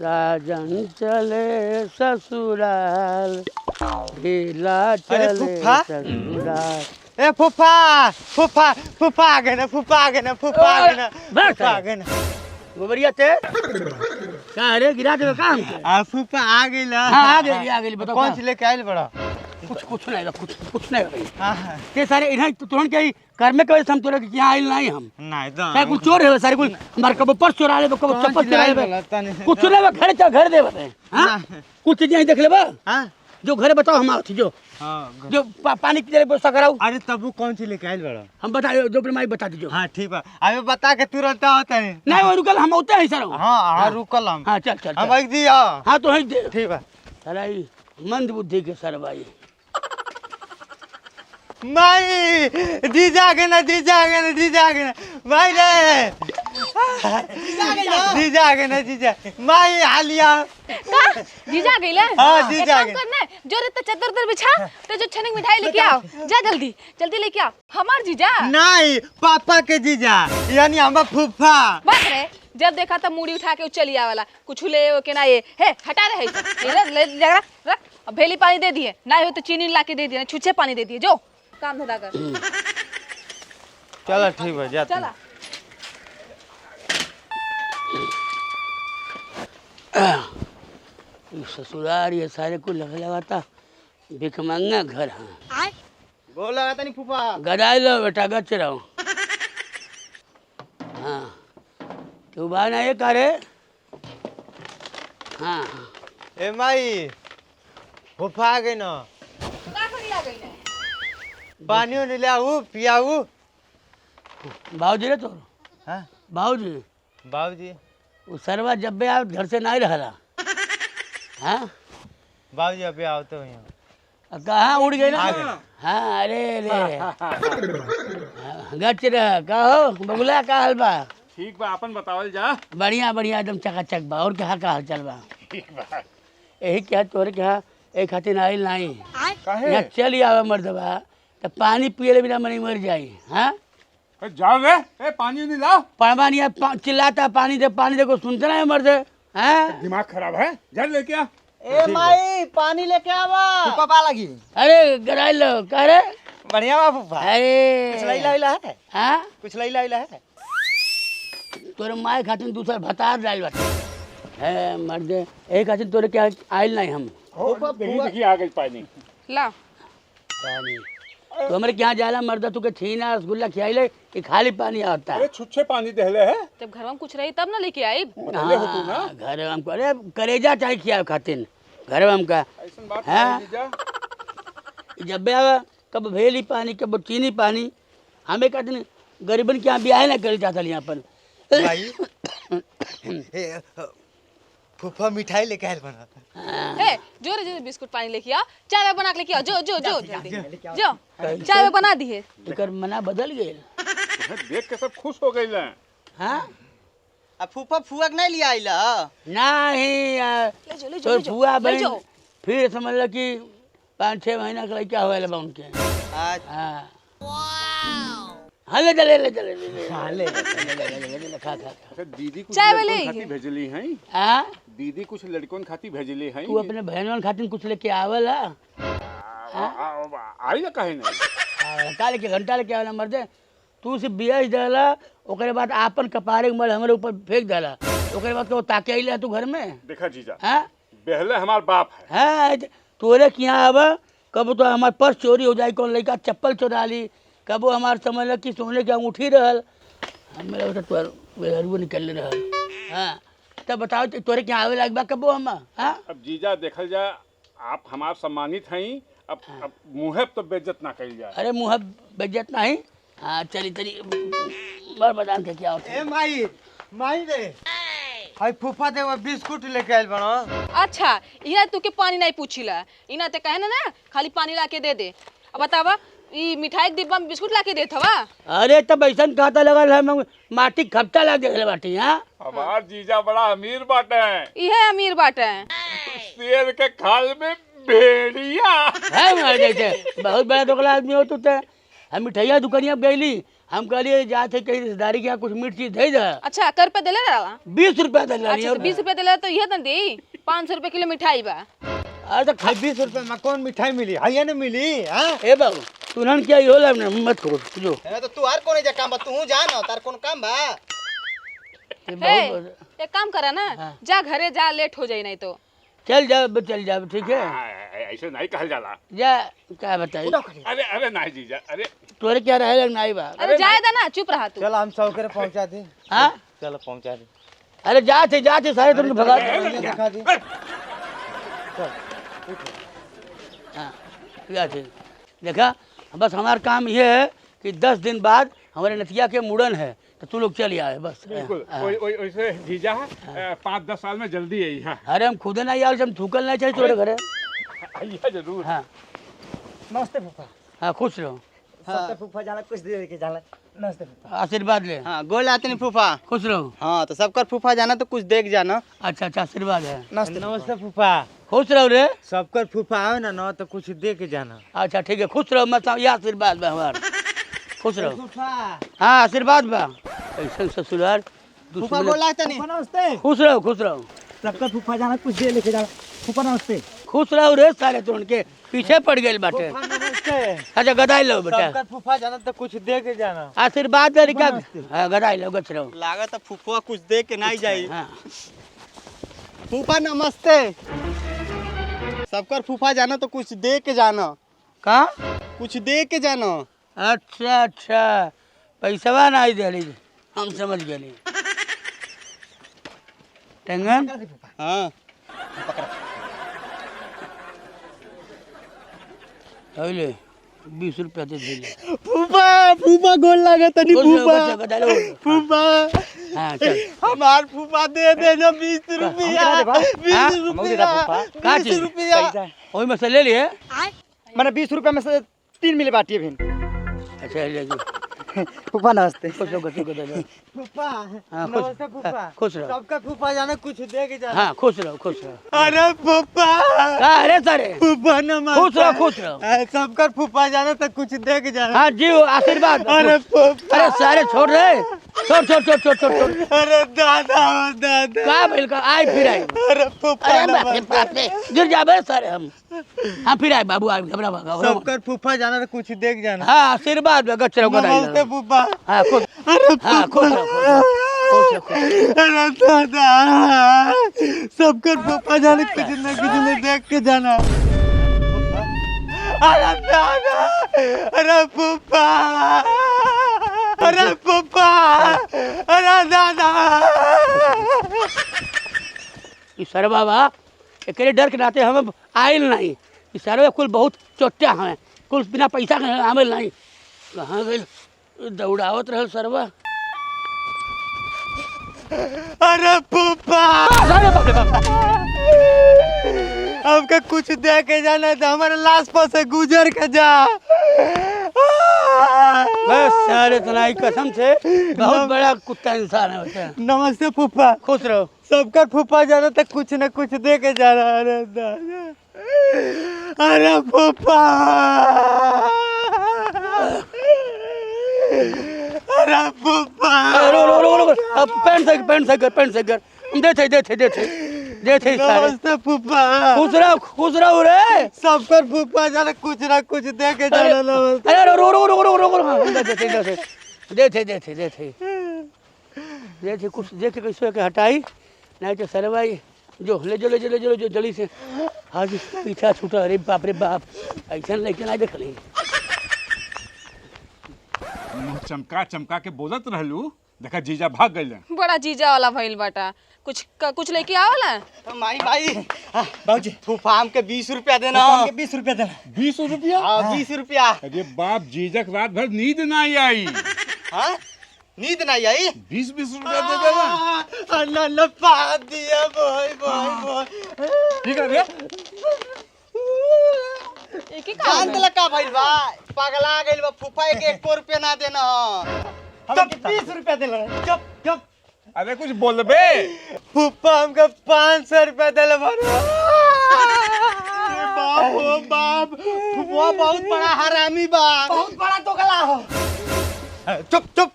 राजन चले ससुराल ढीला चले फूफा? ससुराल। ए फूफा फूफा फूफा आ गए ना फूफा आ गए ना फूफा आ गए ना फूफा आ गए ना गोबरिया ते का रे गिरा दे काम के आ फूफा आ गई ला हां आ गई बताओ कौन सी लेके आइल बड़ा कुछ नहीं कुछ नहीं हां ते सारे इन्हें तुरंत के कर में कहे हम तोरे के यहाँ आइल नहीं हम नहीं तो सारे कुछ चोर है सारे कुछ हमारे कबो पर्स चुरा ले कबो चप्पल चुरा ले कुछ नहीं घर दे बता हां कुछ चीजें देख ले बा हां जो घर बताओ हम आती जो हां जो पानी की व्यवस्था कराओ अरे तब वो कौन सी लेके आइल बड़ा हम बता जो माई बता दीजिए हां ठीक है अबे बता के तुरंत होता है नहीं वो रुकल हम होते हैं सर हां हां रुकल हम हाँ चल हम एक दिया हाँ तो है ठीक है साला मंद बुद्धि के सर भाई माई जीजा आ गए ना जीजा आ गए ना जीजा आ गए ना माई रे जीजा आ गए ना जीजा माई हालिया का जीजा गइले हां जीजा आ गए करना जो रे चद्दर उधर बिछा ते जो छनिक मिठाई लेके आओ जा जल्दी लेके आओ हमार जीजा नहीं पापा के जीजा यानी हम फूफा बस रे जब देखा तब मुड़ी उठा के चली आवाला कुछ ले के ना ये हे हटा रहे ले जगह रख अब भेली पानी दे दिए ना हो तो चीनी ला के दे दिए छुच्छे पानी दे दिए जो काम धंधा कर चलो ठीक है जाते चला ससुराल ये सारे को लगाता भिखमंगा घर हाँ बोल लगा नहीं फूफा गदाई लो बेटा गच रहो हाँ तू बाहर ना ये करे हाँ ए माई फूफा आ गए ना का करी आ गई ने पानी नहीं ले आऊ पियाऊ बाबूजी रे तो हां बाबूजी बाबूजी वो सरवा जब भी आप घर से नहीं रहला हाँ बाबूजी अभी आओ तो यहाँ कहाँ उड़ गई ना हाँ अरे रे गच रह कहो बबुला का हाल बा ठीक बा अपन बतावल जा बढ़िया बढ़िया एकदम चकाचक बा और क्या का हाल चल बा ठीक बा यही क्या तोरे क्या एक खातिर आइल नहीं काहे यहाँ चल आवे मर्दबा तो पानी पिए बिना मनी मर जाई हाँ जाओ रे ए पानी नहीं लाओ पड़वानिया चिल्लाता पानी देखो सुनते ना मर्द हाँ दिमाग खराब है जा लेके आ ए माई पानी लेके आवा फूफा पा लगी अरे गराई लो कह रे बढ़िया बा फूफा कुछ अरे लैला है हाँ कुछ लैला है तोरे माए खातिर दूसरा भतार डाल बाटे है मर्द एक खातिर तोरे क्या आइल नहीं हम देखी आ गई पानी ला पानी तो हमारे क्या जाला मर्द तू के छीना रसगुल्ला खियाइले कि खाली पानी आता अरे छुच्छे पानी दहले है जब घर में कुछ रही तब ना लेके आई दहले हो तू ना घर में हमको अरे करेजा चाहिए खिया खातिर घर में हमका ऐसन बात हाँ? नहीं जीजा जब भी आवा कब भेली पानी कब चीनी पानी हमें कहते हैं गरीबन के यहाँ ब्याह ना करी जाता यहाँ पर भाई ए, फूफा मिठाई लेके आयल बना हे जो रे बिस्कुट पानी लेके आ चाय बना के लेके आ जो जल्दी जो चाय बना दी है एकर मना बदल गए देख के सब खुश हो गई हैं हाँ अब फूफा फुआ नहीं लिया आइला नहीं ले जो तो फुआ ले बहन जाओ। फिर समझ लो कि 5-6 महीना का लड़का हुआ लगा उनके आज हाँ हाँ ले खा अच्छा दीदी कुछ चाय लड़कों वाले खाती भेजली हैं हाँ दीदी कुछ लड़कों खाती भेजली हैं तू अपने बहनों खातिर कुछ लेके आवल आई ना कहे नहीं का लेके घंटा लेके आवला मर्दे तू सिर्फ बियाज डाला ओकरे बाद आपन कपारे के मल हमारे ऊपर फेंक डाला ओकरे बाद वो ताके आइले तू घर में देखा जीजा हाँ पहले हमार बाप है हाँ तोरे के यहाँ आवा कब तो हमार पर्स चोरी हो जाए कौन लड़का चप्पल चुरा ली कब वो हमार समझ लग कि सोने के अंगूठी रहल हमें लगा तो निकल रहल हाँ तब बताओ तोरे के यहाँ आवे लग बा कब हम हाँ अब जीजा देखल जा आप हमार सम्मानित हैं अब मुँह तो बेइज्जत ना कही जाए अरे मुँह बेइज्जत नहीं हाँ चली बर बदान के क्या होता ए माई रे हाय फूफा दे वो बिस्कुट लेके आइल बना अच्छा इना तू के पानी नहीं पूछिला इना ते कहे ना खाली पानी ला के दे दे अब बतावा ई मिठाई के डिब्बा में बिस्कुट ला के देत हवा अरे तब ऐसा खाता लगल है माटी खपटा लग गए बाटी हाँ हमार जीजा बड़ा अमीर बाटे इहे अमीर बाटे शेर के खाल में भेड़िया है मार जैसे बहुत बड़ा दोगला आदमी हो तू हम मिठाइया दुकानिया गईली हम कहलिए जाते कहीं रिश्तेदारी के यहाँ कुछ मीठ चीज दे जा। अच्छा कर पे दिले रहा 20 रुपया दे अच्छा तो 20 रुपया दिले तो ये दी 500 रुपये किलो मिठाई बा। अरे तो 20 रुपए में कौन मिठाई मिली है ना मिली हाँ ए बाबू तू नन क्या ही होला ना मत करो जो तो तू हर कोने जा काम बा तू जा ना तार कौन काम बा हे एक काम करा ना जा घरे जा लेट हो जाई नहीं तो चल जा ठीक है ऐसे नहीं कहल जाला। जा क्या बताई अरे अरे नहीं जीजा, अरे तोरे क्या रहेगा नहीं बा अरे जाए दा ना चुप रहा तू। चल हम सौकरे पहुंचा दे हाँ चलो पहुंचा दे अरे जाते सारे तुमको भगा दिखा दे हाँ जाते देखा बस हमारा काम ये है कि 10 दिन बाद हमारे नतिया के मुड़न है तो तू लोग चल आए बस। बिल्कुल वैसे जीजा 5-10 साल में जल्दी आई है। अरे हम खुद नहीं आए हम थूकल नहीं चाहिए तोरे घरे। आइए जरूर। हाँ नमस्ते फूफा हाँ खुश रहो। सबका फूफा जाला कुछ दे के जाला नमस्ते फूफा आशीर्वाद ले। हाँ गोल आते नहीं फूफा खुश रहो। हाँ तो सबका फूफा जाना तो कुछ देख जाना। अच्छा आशीर्वाद है। नमस्ते फूफा खुश रहो रे। सबका फूफा आओ ना तो कुछ दे के जाना। अच्छा ठीक है खुश रहो मतलब ये आशीर्वाद बा हमार खुश रहो। फूफा हाँ आशीर्वाद बा ऐसा ससुराल फूफा गोला आते नहीं नमस्ते खुश रहो। सबका फूफा जाना कुछ दे लेके जाना फूफा नमस्ते खुश रहो रे सारे तो उनके पीछे पड़ गए बाटे। नमस्ते अच्छा गदाई लो बेटा सबका फूफा जाना तो कुछ दे के जाना। आशीर्वाद दे क्या हाँ गदाई लो गच रहो। लागत है फूफा कुछ दे के नहीं जाई। हाँ फूफा नमस्ते सबका फूफा जाना तो कुछ दे के जाना। कहाँ कुछ दे के जाना। अच्छा पैसा नहीं दे हम समझ गए टेंगन हाँ ले 20 रुपया दे दे फूफा गोल लागत नहीं फूफा फूफा हाँ चल हमार फूफा दे देना 20 रुपया 20 रुपया 20 रुपया वही में से ले लिए। मैंने 20 रुपया में से 3 मिले बाटी है अच्छा ले लो फूफा नमस्ते खुश रहो गच फूफा हाँ, नमस्ते फूफा खुश रहो। सबका फूफा जाना कुछ दे के जाना। हाँ खुश रहो। अरे फूफा अरे सारे फूफा नमस्ते खुश रहो। सबका फूफा जाना तो कुछ दे के जाना। हाँ जी आशीर्वाद। अरे फूफा अरे सारे छोड़ रहे छोड़ अरे दादा का बिल का आई फिर आई। अरे फूफा अरे बाप रे गिर जाबे सारे हम। हाँ फिर आए बाबू आ घबरा भागा सबका फूफा जाना तो कुछ देख जाना। हाँ आशीर्वाद गच रहो नमस्ते फूफा। हाँ खुश अरे हाँ खुश रहो। अरे दादा सबका फूफा जाने कुछ न देख के जाना। अरे दादा अरे फूफा अरे दादा इस सर बाबा एक डर के नाते हमें आयल नहीं इस सर कुल बहुत चोटा हमें कुल बिना पैसा के आमिल नहीं कहाँ गए दौड़ावत रहे सरवा। अरे फूफा हमका कुछ दे के जाना था हमारे लाश पर से गुजर के जा। बस सारे तनाई कसम से बहुत बड़ा कुत्ता इंसान है बच्चा। नमस्ते फूफा खुश रहो। सबका फूफा जाना तो कुछ न कुछ दे के जाना। अरे दादा अरे फूफा अरे फूफा रो पैंट से कर देते नमस्ते फूफा खुश रहो रे। सबका फूफा जाना कुछ न कुछ दे के जाना। नमस्ते अरे रो देते कुछ देख कैसे के हटाई नहीं तो सर भाई जो ले जो जल्दी से आज पीछा छूटा। अरे बाप ऐसा लेके नहीं देख ली मुँह चमका के बोलत रहलू देखा जीजा भाग गए। बड़ा जीजा वाला भइल बाटा कुछ लेके आवला। माई बाबूजी फूफा हमके 20 रुपया देना। 20 रुपया देना। 20 रुपया? हाँ 20 रुपया। अरे बाप जीजक रात भर नींद नहीं आई। हाँ नींद नहीं आई 20 रुपया दे देना। अल्लाह पा दिया बोय ठीक है एक ही जान दिला का भइल बा पगला गइल बा फूफा एक रुपया ना देना। हम 20 रुपया देला। चुप अरे कुछ बोलबे। फूफा हमका 500 रुपया देला। बाप ओ बाप फूफा बहुत बड़ा हरामी बा। बहुत बड़ा तो गला हो। चुप चुप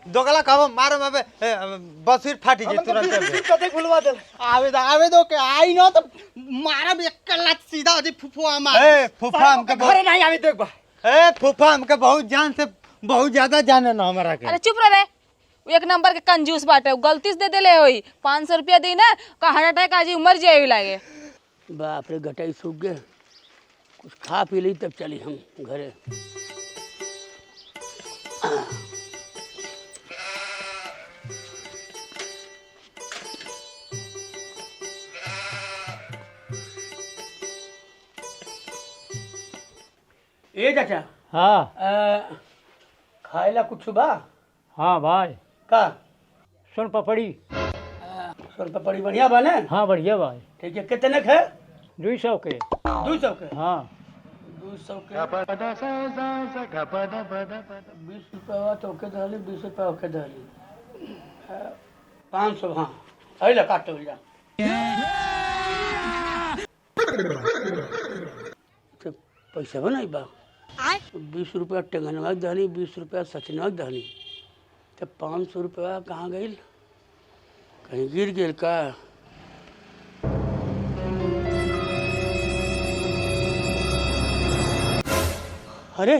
दोगला कहबो मारो में बसीर फाटी जे तुरंत कते खुलवा दे आवे दो के आई न तो मारब एक लात सीधा हो फुफुआ मार ए फुफा हमके घरे नहीं आवे देख बा ए फुफा हमके बहुत जान से बहुत ज्यादा जाने न हमरा के अरे चुप रह रे, वो एक नंबर के कंजूस बाटे, वो गलती से दे देले होई 500 रुपया दी ना का हार्ट अटैक आज उमर जाए लागे। बाप रे गटाई सूख गए, कुछ खा पी ली तब चली हम घरे। ए चाचा हाँ खाएला कुछ बा हाँ भाई का सुन पपड़ी सोन पापड़ी बढ़िया बा ने? हाँ बढ़िया भाई ठीक है, कितने के? 200 के 200 के? हाँ 200 के 20 रुपया तो के दहली, 20 रुपया के दहली, 500। हाँ अरे काट तो जा पैसा बनाई बा 20 रुपया टेंगनवा दहली, 20 रुपया सचिनवा दहली, तो 500 रुपया कहाँ गई? कहीं गिर गेल का? अरे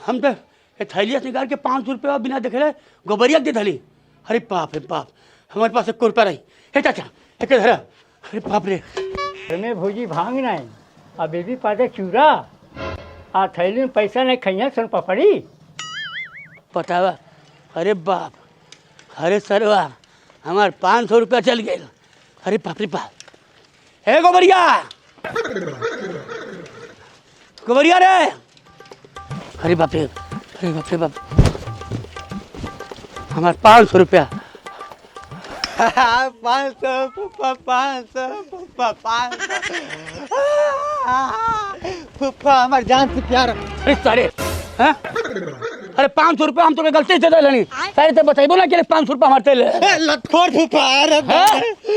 हम तो थैलिया से निकाल के 500 रुपया बिना देखे रहे गोबरिया दे धली। अरे बाप रे बाप, हमारे पास 1 रुपया रही। हे चाचा एक धरा। अरे बाप रे, में भूजी भांग नहीं आ बेबी पाते चूरा आ थैली में पैसा नहीं खैया सुन पपड़ी बतावा। अरे बाप, अरे सरवा हमार 500 रुपया चल गए। अरे बाप रे बाप, हे गोबरिया, गोबरिया रे। अरे बाप रे, अरे बाप रे बाप, हमार 500 रुपया। 500 फुफा 500 फुफा 500 फुफा हमार जान से प्यार। अरे सारे हैं? अरे 500 रुपया हम तो गलती से दे लेनी। सारे तो बताइबो ना कि 500 रुपया हमारे ले। लटखोर फुफा। अरे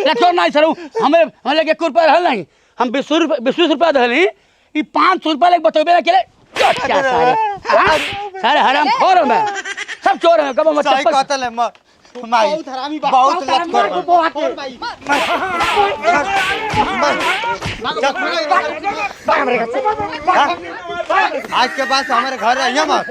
लटखोर नहीं सर, हमें लगे 1 रुपया रहल नहीं, हम 20 रुपया दहली, ये 500 रुपया लेके बतौबे ना केले। क्या सारे हराम खोर में सब चोर हैं। कब हम सही कहतले म माई बहुत हरामी बा, बहुत लटखोर आज के बाद हमारे घर रहिए मत।